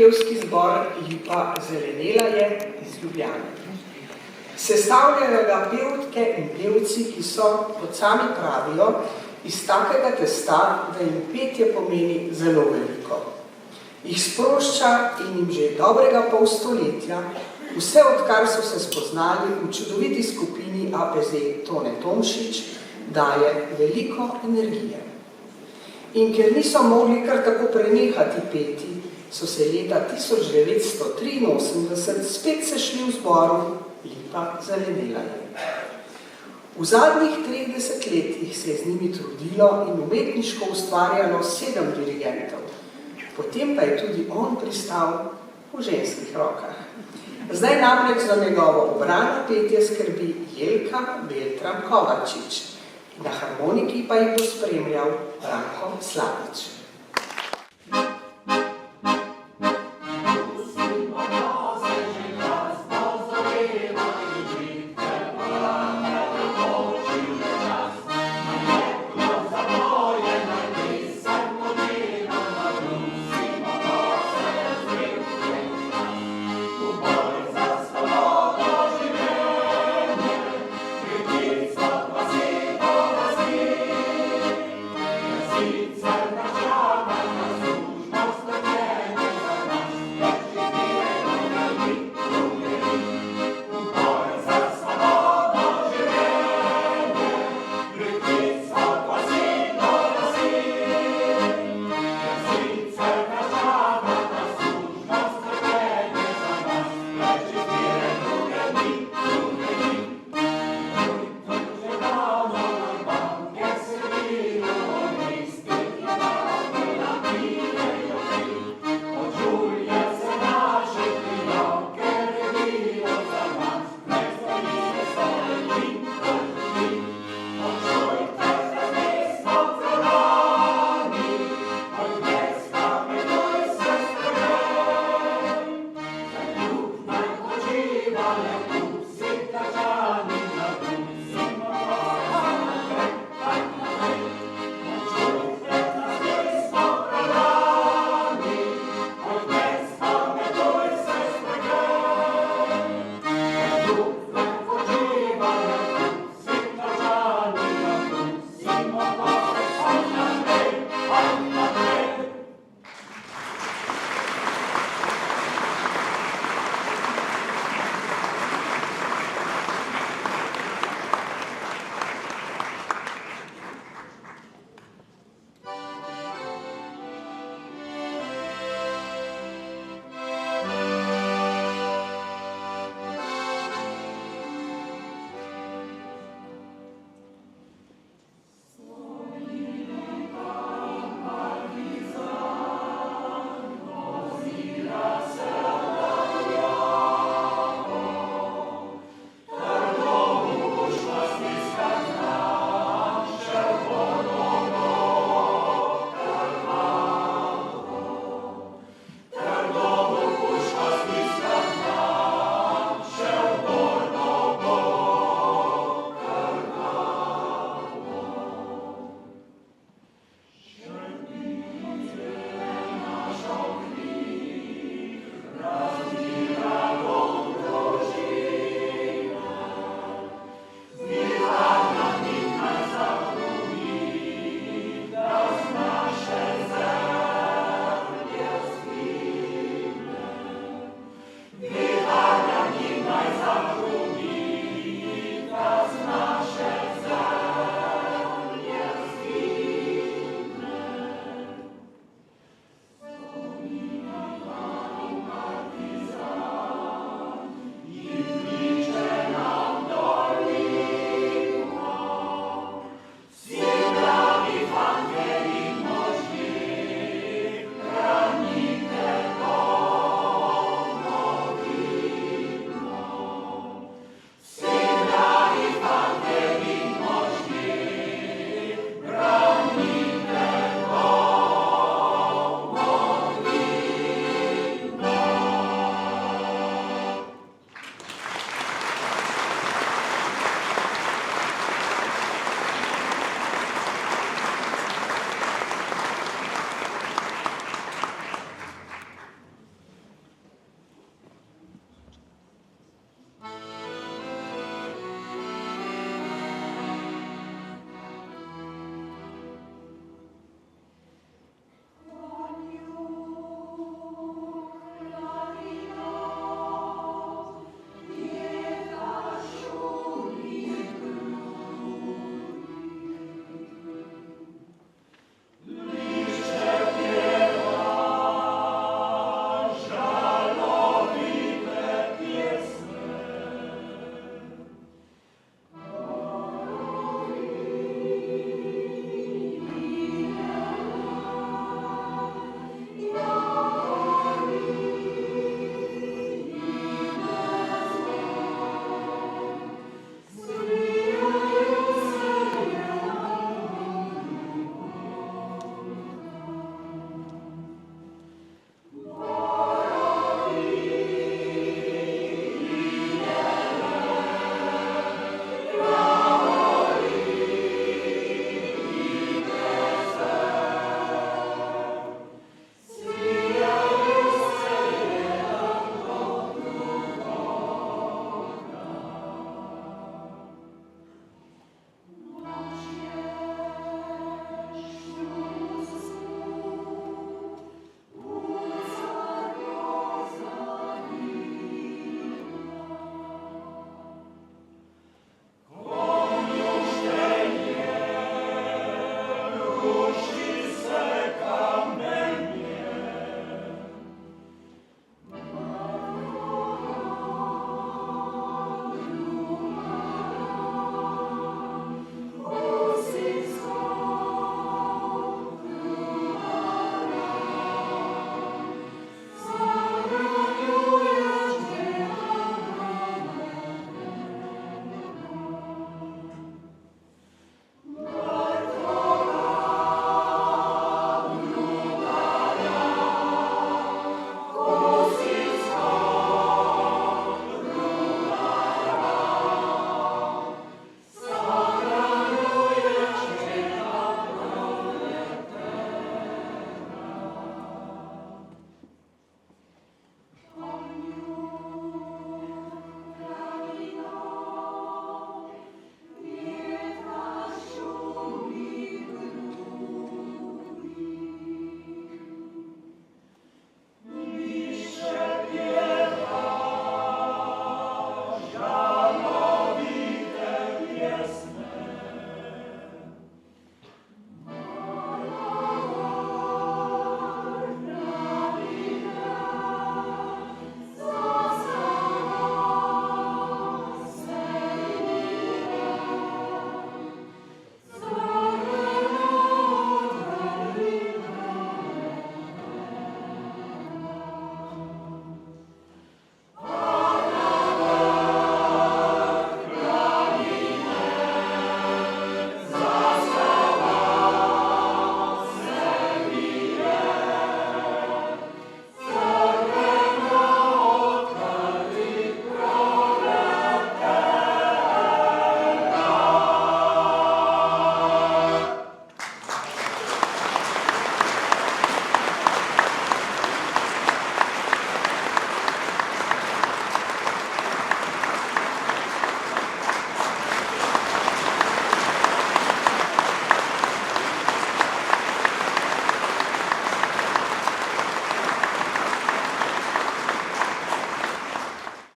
pevski zbor Lipa zelenela je iz Ljubljane. Sestavljajo ga pevke in pevci, ki so, kot sami pravijo, iz takega testa, da jim petje pomeni zelo veliko. Jih sprošča in jim že dobrega pol stoletja, vse odkar so se spoznali v čudoviti skupini APZ Tone Tomšič, daje veliko energije. In ker niso mogli kar tako prenehati peti, so se leta 1983 spet sešli v zboru Lipa zelenela je. V zadnjih 30 letih se je z njimi trudilo in umetniško ustvarjalo 7 dirigentov. Potem pa je tudi on pristal v ženskih rokah. Zdaj namreč za njegovo obrano petje skrbi Jelka Beltran Kovačič. Na harmoniki pa jih bo spremljal Branko Slavič.